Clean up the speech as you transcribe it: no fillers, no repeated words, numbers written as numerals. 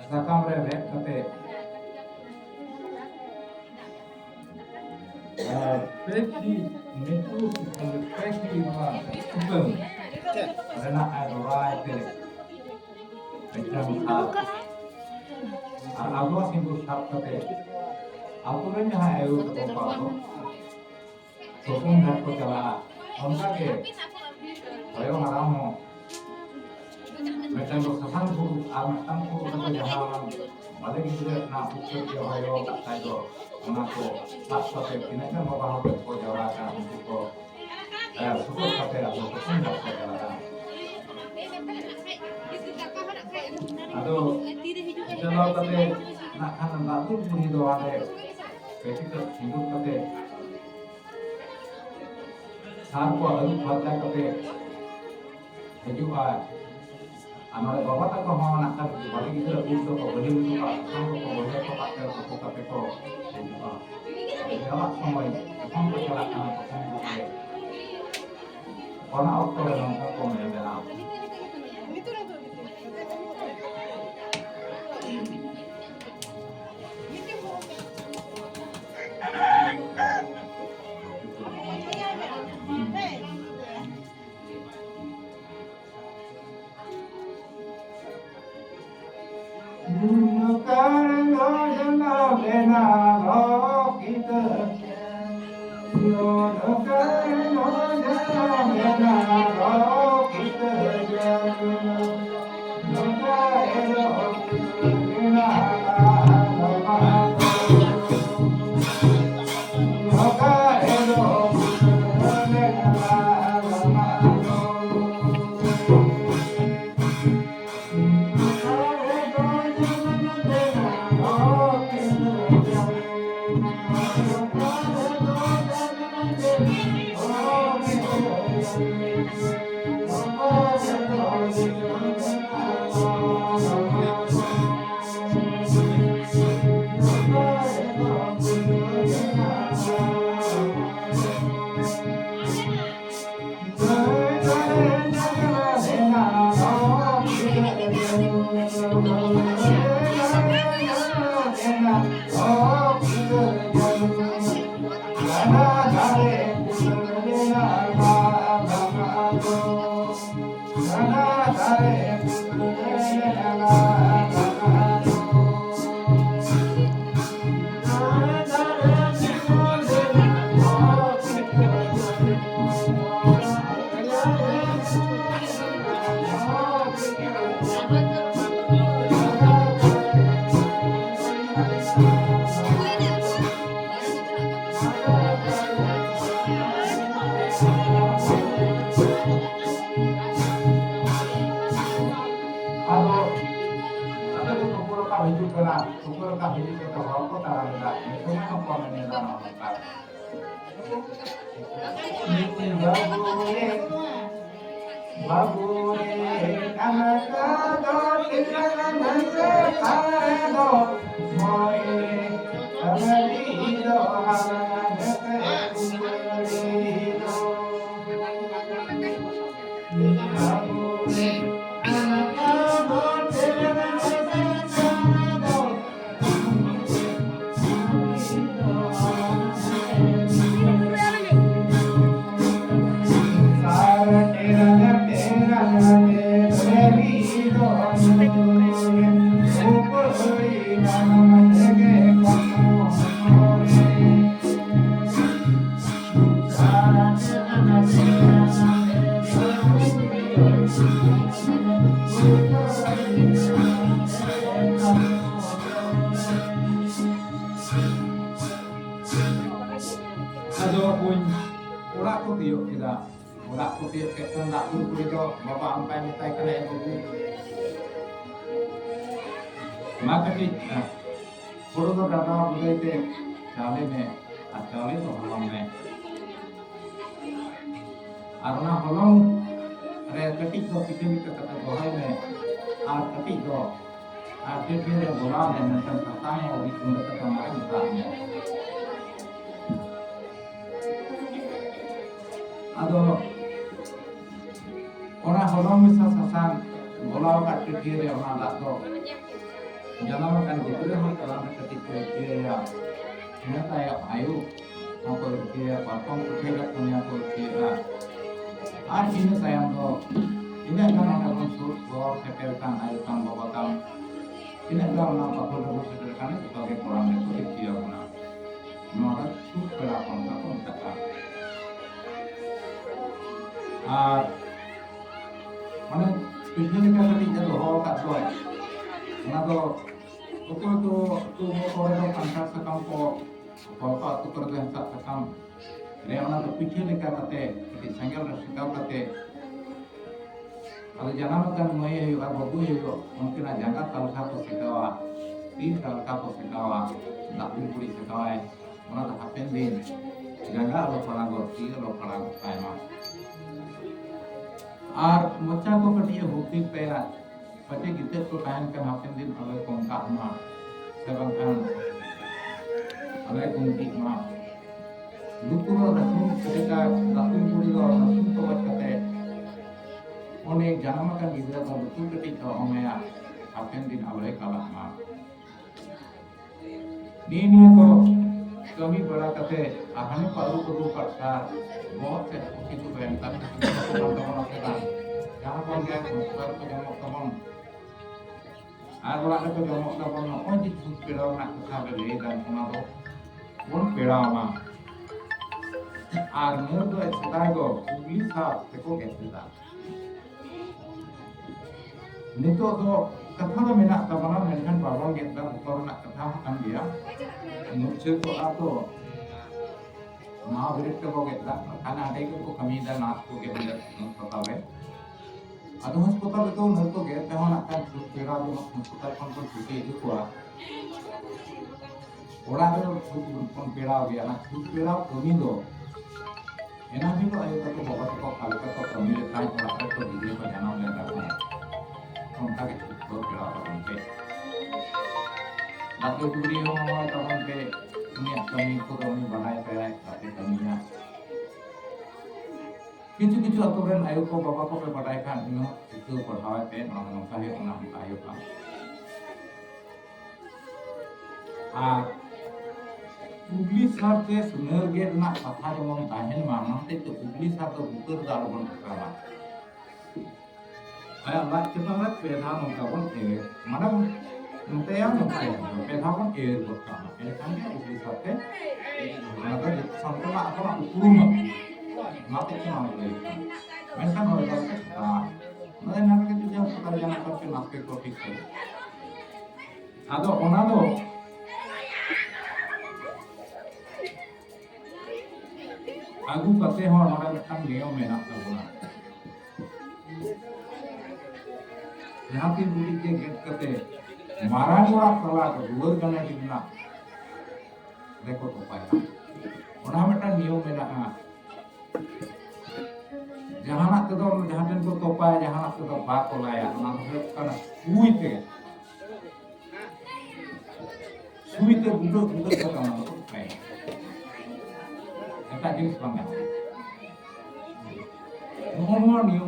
sakam re red kate peki metu peki ma upeng rena adorai te Becam agua simbol sab kate aku ren jaha ayu to pa sokong dak ko jala onka ke ayo haram ho Macam sasang pun, amatang pun kata jahalan, balik itu na ukur dia ayo tak tahu, mengaku tak sampai kini kan bawa hal ko jawatan untuk ko, syukur kata aku sokong dak ko jawatan. Aduh, kalau kata nak kan nak tu pun itu ada, ketika hidup kata, saat ko alu baca kata, hidup Amar bawa tak kau mau nak kan balik itu untuk kau beli untuk kau boleh kau pakai kau pakai kau kalau semua kau perjalanan kau boleh kalau auto yang kau boleh benar Makati, puro to data budai te chale me, chale to holong me. Arna holong, re ketik to pikir kata bohai me, ketik to, dia kira bola me nanti pertama di tunda kata main tanya. Ado, orang holong misal sasan bola kat kira orang lato. jangan makan gitu deh kalau ketika dia ternyata ya ayu aku dia potong kerja punya aku dia ini sayang tuh ini kan ada unsur bahwa setelkan ayu kang bawa kang ini adalah nama aku setelkan itu sebagai kurang itu dia guna maka super apa aku tak mana tujuan kita tidak doa kat doa mana do betul tu orang angkat sekam ko apa tu kerja angkat sekam ini mana tu tujuan kita kate kita sanggil sikap kate kalau jangan makan maya yuk babu yuk mungkin aja angkat kalau satu sekawa di kalau satu sekawa tak puri sekawa mana tu happen din jangan lo pernah gorti lo pernah kaima আর মোচা को कटिए होती पेरा पचे गिते को कायन kan happen din ale kongka ma sebang kan ale kongki ma lukuro rasun ketika rasun puri lo rasun to kate one janama kan gidra ko lukur ketika omaya happen din ale kala ma ni ko kami बड़ा कते ahani palu ko karta बहुत से itu bayangkan teman-teman kita jangan pun dia besar ke jamak teman agak ke jamak teman oh di pera nak kita beli dan kenapa pun pera mah armur tu sedai go bisa teko kita nito tu kata tu menak teman menkan babang kita bukan nak kata kan dia nucil tu atau ನಾವು ವಿರುದ್ಧ ಹೋಗಿಲ್ಲ ಖಾನ ಅಡೇಗೂ ಕಮ್ಮಿದ ನಾಲ್ಕು ಹೋಗಿಲ್ಲ ಅದು hospital itu nurko ge tahun akan pera do hospital kon cuti itu kuah orang itu kon pera ge anak pera kami do enak juga ayo kita bawa ke kalau kita kami lekai orang itu video ko jangan lekai kon tak itu pera kon pe tapi video mau tahun pe ini kami itu kami bahaya perai tapi kaminya किछु अतुरन आयु को बाबा को पे पढ़ाई खान इन itu पढ़ावे पे orang saya orang ayu kan English harus sebenarnya nak kata orang tahan mana itu English harus bukan dalam perkara ayah nak kita nak peda mengkawan mana nanti yang nanti peda pun perkara kan English harus mana sampai nak apa nak ukur mati cuma lagi. Mereka kalau kita, mereka nak kita jangan sekali jangan sampai nak topik itu. Ada orang ada. Aku kata orang mana macam dia menak tahulah. Yang ti budi ke get kate, marah orang kalah dua kali di mana. Dekho tu payah. Orang macam dia menak. Jahanak tu jahanan tu topai jahanak tu bak kolaya nak kan suite budak tu kan topai eta jenis bangga nomor niu